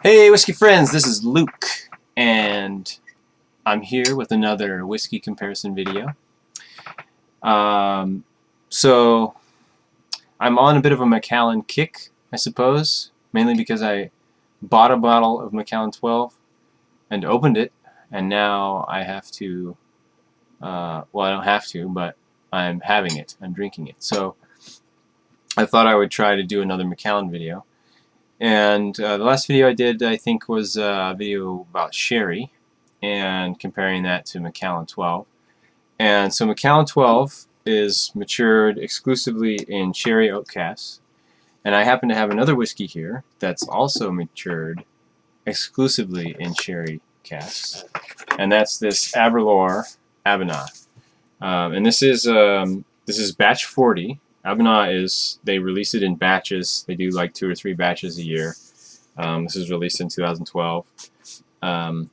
Hey whiskey friends, this is Luke and I'm here with another whiskey comparison video. So I'm on a bit of a Macallan kick, I suppose, mainly because I bought a bottle of Macallan 12 and opened it, and now I have to, well, I don't have to, but I'm having it, I'm drinking it. So I thought I would try to do another Macallan video. And the last video I did, I think, was a video about sherry and comparing that to Macallan 12. And so Macallan 12 is matured exclusively in sherry oak casks. And I happen to have another whiskey here that's also matured exclusively in sherry casks. And that's this Aberlour A'bunadh. And this is batch 40. A'bunadh is, they release it in batches. They do like 2 or 3 batches a year. This is released in 2012. And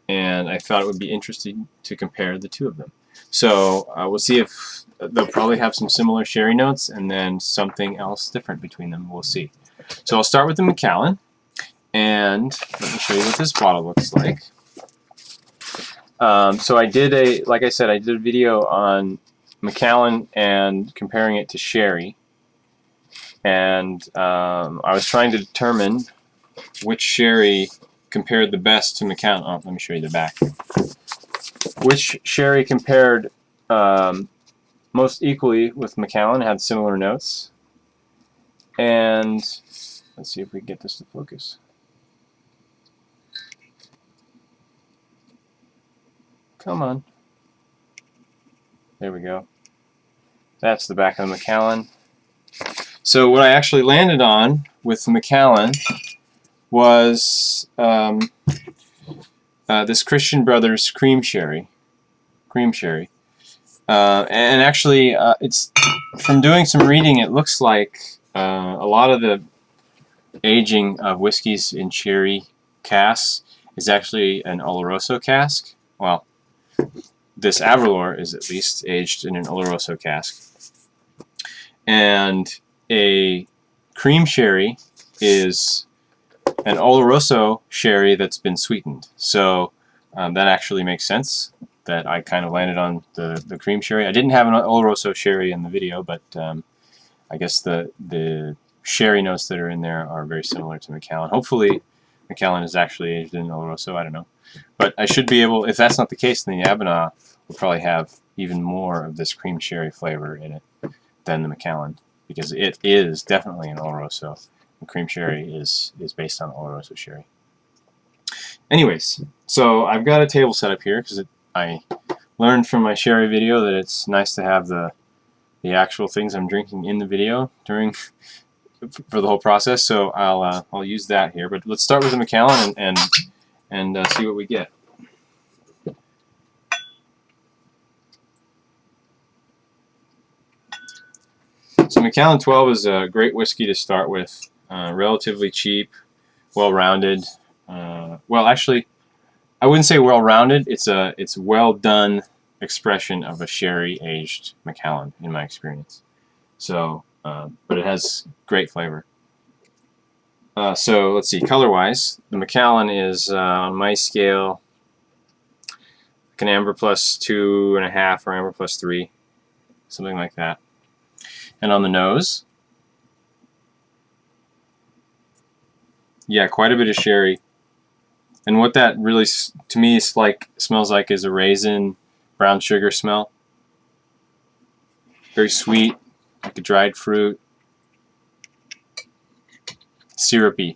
I thought it would be interesting to compare the two of them. So we'll see if they'll probably have some similar sherry notes and then something else different between them. We'll see. So I'll start with the Macallan, and let me show you what this bottle looks like. So I did like I said, I did a video on Macallan and comparing it to sherry, and I was trying to determine which sherry compared the best to Macallan. Oh, let me show you the back. Which sherry compared most equally with Macallan, had similar notes. And let's see if we can get this to focus. Come on. There we go. That's the back of the Macallan. So what I actually landed on with Macallan was this Christian Brothers cream sherry. And actually, it's, from doing some reading, it looks like a lot of the aging of whiskeys in sherry casks is actually an Oloroso cask. Well, this Aberlour is at least aged in an Oloroso cask. And a cream sherry is an Oloroso sherry that's been sweetened. So that actually makes sense that I kind of landed on the cream sherry. I didn't have an Oloroso sherry in the video, but I guess the sherry notes that are in there are very similar to Macallan. Hopefully Macallan is actually aged in Oloroso, I don't know. But I should be able, if that's not the case, then the A'bunadh will probably have even more of this cream sherry flavor in it than the Macallan, because it is definitely an Oloroso. The cream sherry is based on Oloroso sherry. Anyways, so I've got a table set up here because I learned from my sherry video that it's nice to have the actual things I'm drinking in the video for the whole process. So I'll use that here. But let's start with the Macallan and see what we get. So Macallan 12 is a great whiskey to start with. Relatively cheap, well-rounded. Well, actually, I wouldn't say well-rounded. It's well-done expression of a sherry-aged Macallan, in my experience. So, but it has great flavor. So let's see, color-wise, the Macallan is on my scale like an amber plus 2.5 or amber plus 3, something like that. And on the nose, yeah, quite a bit of sherry. And what that really, to me, smells like is a raisin, brown sugar smell. Very sweet, like a dried fruit. Syrupy,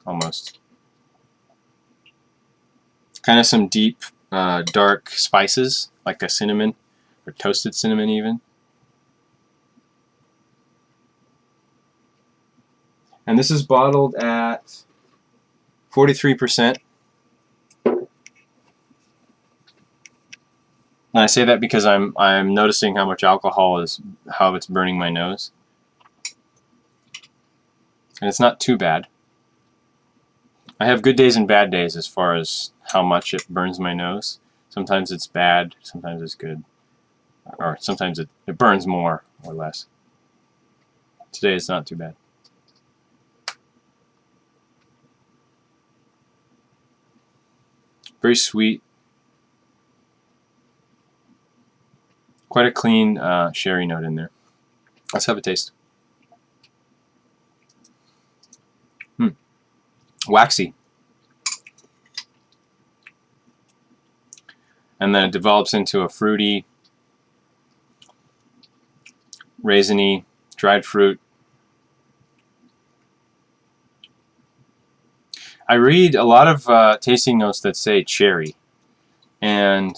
almost. Kind of some deep, dark spices, like a cinnamon, or toasted cinnamon even. And this is bottled at 43%. And I say that because I'm noticing how much alcohol is, how it's burning my nose. And it's not too bad. I have good days and bad days as far as how much it burns my nose. Sometimes it's bad, sometimes it's good. Or sometimes it burns more or less. Today it's not too bad. Very sweet. Quite a clean sherry note in there. Let's have a taste. Waxy. And then it develops into a fruity, raisiny, dried fruit. I read a lot of tasting notes that say cherry, and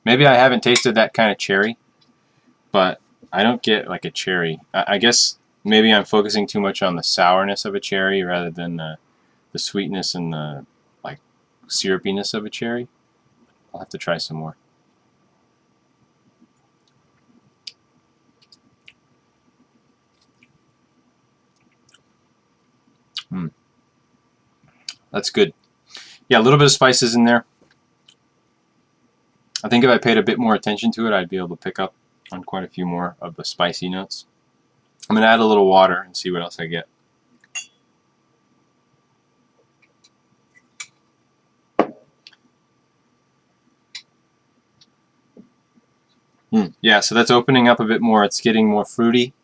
maybe I haven't tasted that kind of cherry, but I don't get like a cherry. I guess maybe I'm focusing too much on the sourness of a cherry rather than the sweetness and the like syrupiness of a cherry. I'll have to try some more. That's good. Yeah, a little bit of spices in there. I think if I paid a bit more attention to it, I'd be able to pick up on quite a few more of the spicy notes. I'm going to add a little water and see what else I get. Yeah, so that's opening up a bit more. It's getting more fruity.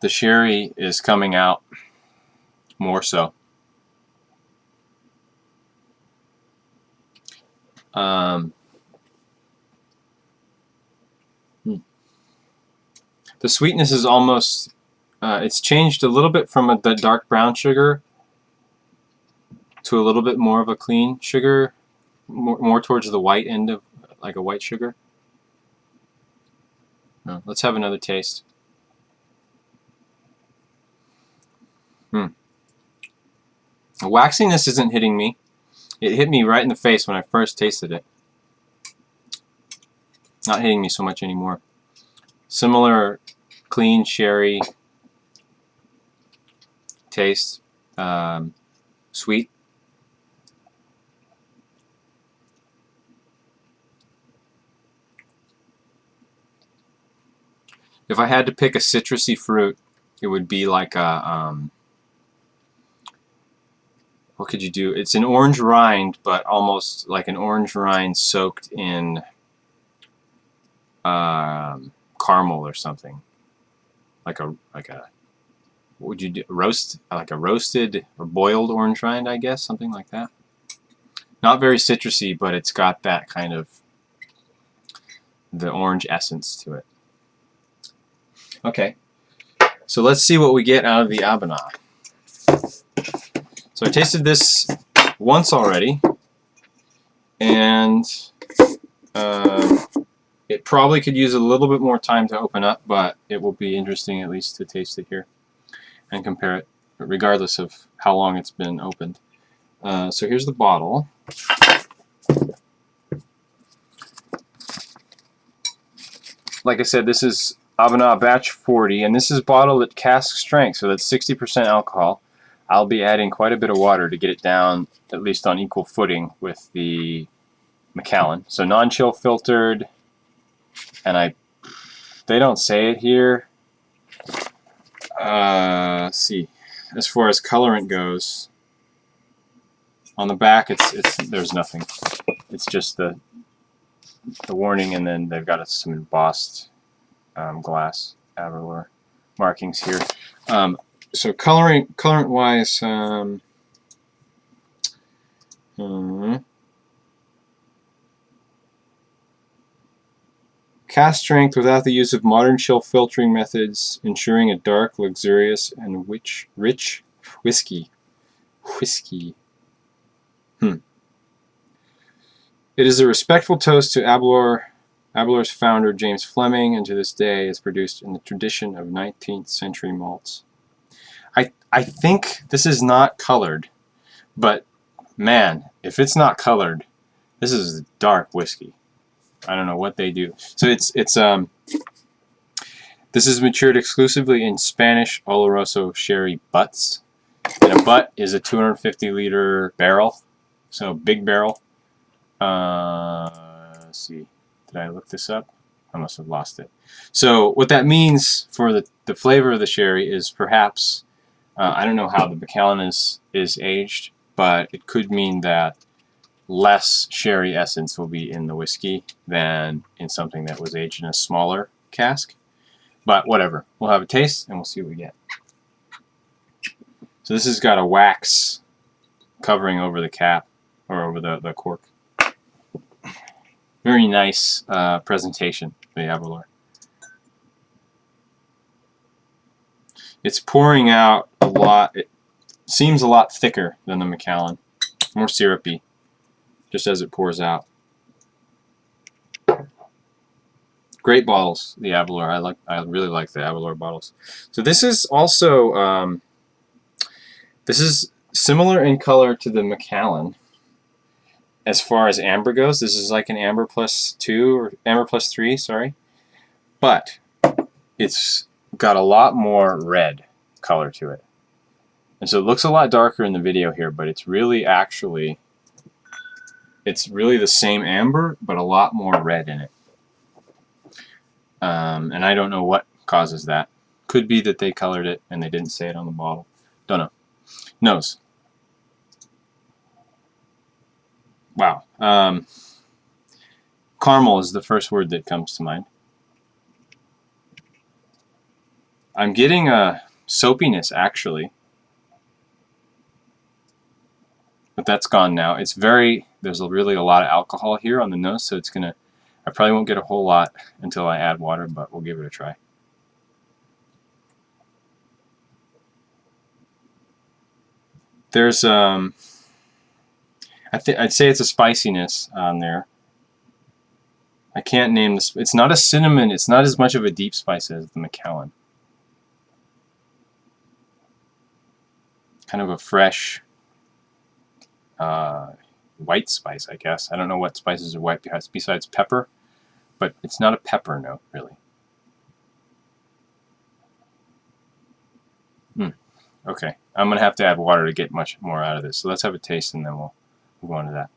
The sherry is coming out more so. The sweetness is almost, it's changed a little bit from the dark brown sugar to a little bit more of a clean sugar, more towards the white end of like a white sugar. Let's have another taste. The waxiness isn't hitting me. It hit me right in the face when I first tasted it. Not hitting me so much anymore. Similar clean sherry taste, sweet. If I had to pick a citrusy fruit, it would be like a, what could you do? It's an orange rind, but almost like an orange rind soaked in caramel or something. Like a what would you do? Like a roasted or boiled orange rind, I guess, something like that. Not very citrusy, but it's got that kind of the orange essence to it. Okay, so let's see what we get out of the A'bunadh. So I tasted this once already, and it probably could use a little bit more time to open up, but it will be interesting at least to taste it here and compare it, regardless of how long it's been opened. So here's the bottle. Like I said, this is A'bunadh Batch 40, and this is bottled at cask strength, so that's 60% alcohol. I'll be adding quite a bit of water to get it down at least on equal footing with the Macallan. So non-chill filtered, and they don't say it here. Let's see. As far as colorant goes, on the back there's nothing. It's just the warning, and then they've got some embossed glass Aberlour markings here. So colorant wise, cask strength without the use of modern chill filtering methods, ensuring a dark, luxurious, and rich whiskey. It is a respectful toast to Aberlour's founder, James Fleming, and to this day is produced in the tradition of 19th century malts. I think this is not colored, but man, if it's not colored, this is dark whiskey. I don't know what they do. So this is matured exclusively in Spanish Oloroso sherry butts, and a butt is a 250-liter barrel, so big barrel. Let's see. Did I look this up? I must have lost it. So what that means for the flavor of the sherry is perhaps I don't know how the Macallan is aged, but it could mean that less sherry essence will be in the whiskey than in something that was aged in a smaller cask. But whatever, we'll have a taste and we'll see what we get. So this has got a wax covering over the cap, or over the cork. Very nice presentation, the Aberlour. It's pouring out a lot. It seems a lot thicker than the Macallan, more syrupy, just as it pours out. Great bottles, the Aberlour. I really like the Aberlour bottles. So this is also this is similar in color to the Macallan. As far as amber goes, this is like an amber +2 or amber +3, sorry. But it's got a lot more red color to it. And so it looks a lot darker in the video here, but it's really the same amber, but a lot more red in it. And I don't know what causes that. Could be that they colored it and they didn't say it on the bottle. Don't know. Nose. Wow. Caramel is the first word that comes to mind. I'm getting a soapiness, actually. But that's gone now. There's really a lot of alcohol here on the nose, so I probably won't get a whole lot until I add water, but we'll give it a try. There's I'd say it's a spiciness on there. I can't name this. It's not a cinnamon. It's not as much of a deep spice as the Macallan. Kind of a fresh white spice, I guess. I don't know what spices are white besides pepper, but it's not a pepper note, really. Okay, I'm going to have to add water to get much more out of this. So let's have a taste and then we'll go on to that.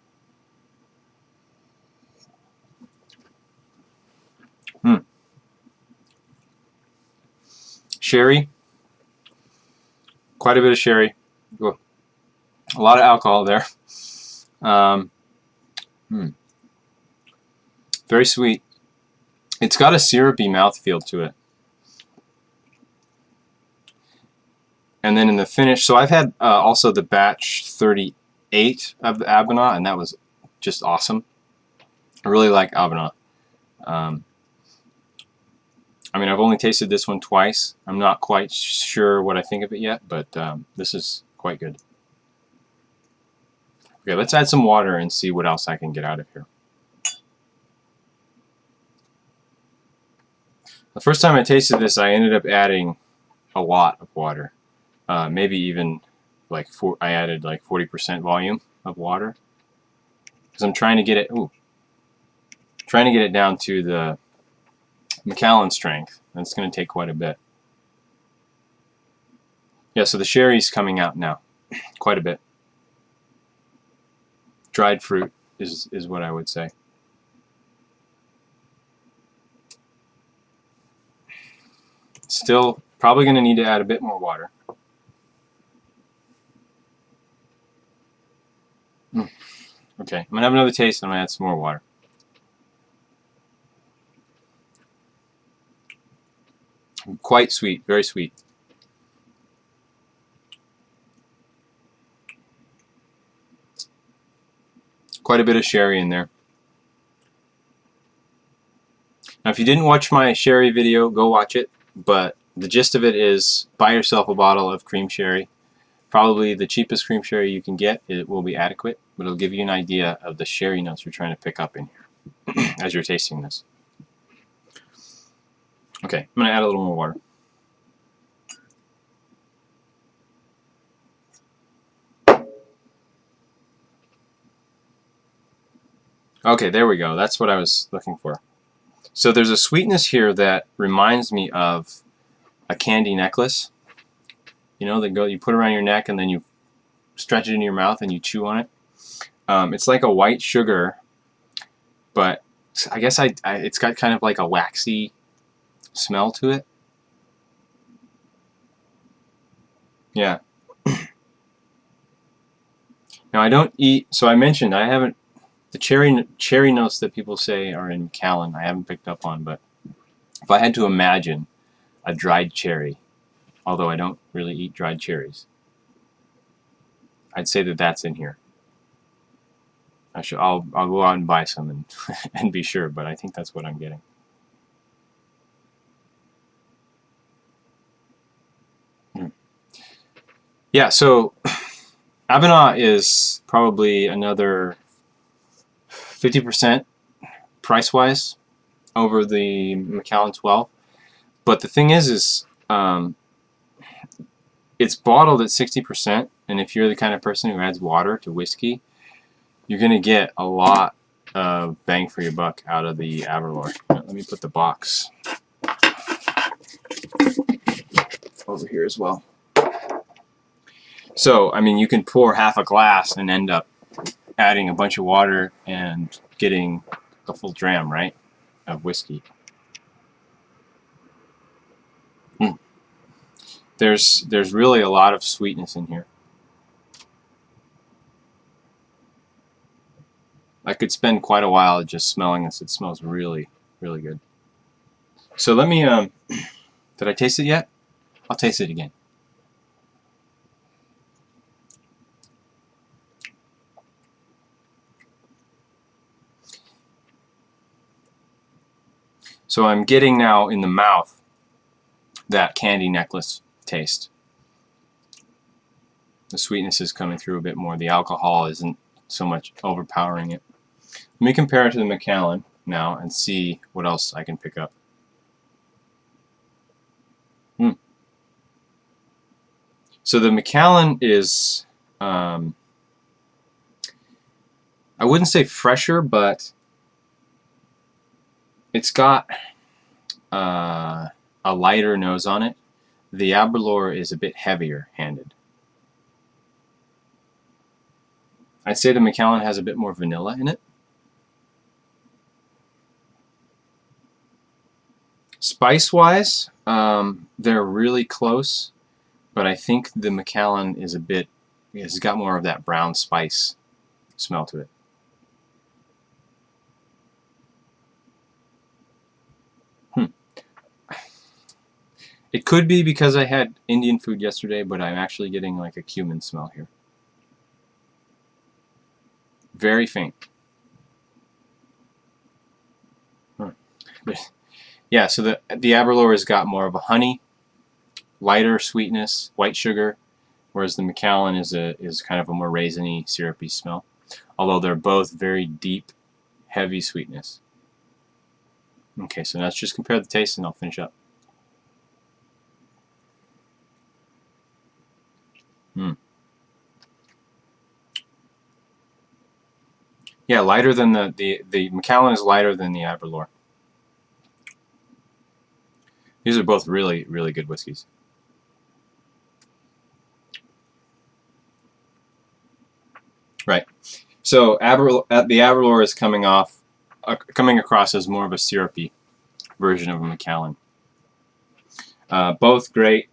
Sherry. Quite a bit of sherry. Ooh. A lot of alcohol there. Very sweet. It's got a syrupy mouthfeel to it. And then in the finish, so I've had also the batch 38 of the A'bunadh, and that was just awesome. I really like A'bunadh. I mean, I've only tasted this one twice. I'm not quite sure what I think of it yet, but this is quite good. Okay, let's add some water and see what else I can get out of here. The first time I tasted this, I ended up adding a lot of water. Maybe even like I added like 40% volume of water, because I'm trying to get it. Trying to get it down to the Macallan strength. That's going to take quite a bit. Yeah, so the sherry's coming out now, quite a bit. Dried fruit is what I would say. Still probably going to need to add a bit more water. Okay, I'm going to have another taste and I'm going to add some more water. Quite sweet, very sweet. Quite a bit of sherry in there. Now, if you didn't watch my sherry video, go watch it. But the gist of it is, buy yourself a bottle of cream sherry. Probably the cheapest cream sherry you can get. It will be adequate, but it'll give you an idea of the sherry notes you're trying to pick up in here as you're tasting this. Okay, I'm going to add a little more water. Okay, there we go. That's what I was looking for. So there's a sweetness here that reminds me of a candy necklace. You know, you put around your neck and then you stretch it into your mouth and you chew on it. It's like a white sugar, but I guess it's got kind of like a waxy smell to it. Yeah. Now I don't eat. So I mentioned I haven't the cherry notes that people say are in Macallan. I haven't picked up on, but if I had to imagine a dried cherry, although I don't really eat dried cherries, I'd say that that's in here. I'll go out and buy some and and be sure, but I think that's what I'm getting. Yeah, so A'bunadh is probably another 50% price-wise over the Macallan 12. But the thing is it's bottled at 60%, and if you're the kind of person who adds water to whiskey, you're going to get a lot of bang for your buck out of the Aberlour. Let me put the box over here as well. So, I mean, you can pour half a glass and end up adding a bunch of water and getting a full dram, right, of whiskey. There's really a lot of sweetness in here. I could spend quite a while just smelling this. It smells really, really good. So let me, did I taste it yet? I'll taste it again. So I'm getting now in the mouth that candy necklace taste. The sweetness is coming through a bit more. The alcohol isn't so much overpowering it. Let me compare it to the Macallan now and see what else I can pick up. So the Macallan is, I wouldn't say fresher, but it's got a lighter nose on it. The Aberlour is a bit heavier handed. I'd say the Macallan has a bit more vanilla in it. Spice-wise, they're really close, but I think the Macallan is it's got more of that brown spice smell to it. It could be because I had Indian food yesterday, but I'm actually getting like a cumin smell here. Very faint. Yeah, so the Aberlour has got more of a honey, lighter sweetness, white sugar, whereas the Macallan is kind of a more raisiny, syrupy smell. Although they're both very deep, heavy sweetness. Okay, so now let's just compare the taste and I'll finish up. Yeah, lighter than the Macallan is lighter than the Aberlour. These are both really, really good whiskeys. Right. So the Aberlour is coming across as more of a syrupy version of a Macallan. Both great.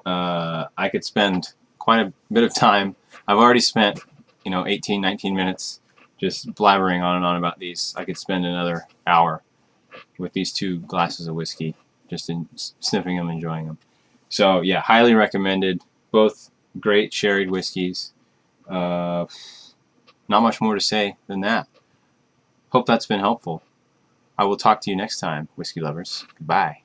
I could spend quite a bit of time. I've already spent 18, 19 minutes just blabbering on and on about these. I could spend another hour with these 2 glasses of whiskey, just sniffing them, enjoying them. So yeah, highly recommended. Both great sherried whiskeys. Not much more to say than that. Hope that's been helpful. I will talk to you next time, whiskey lovers. Goodbye.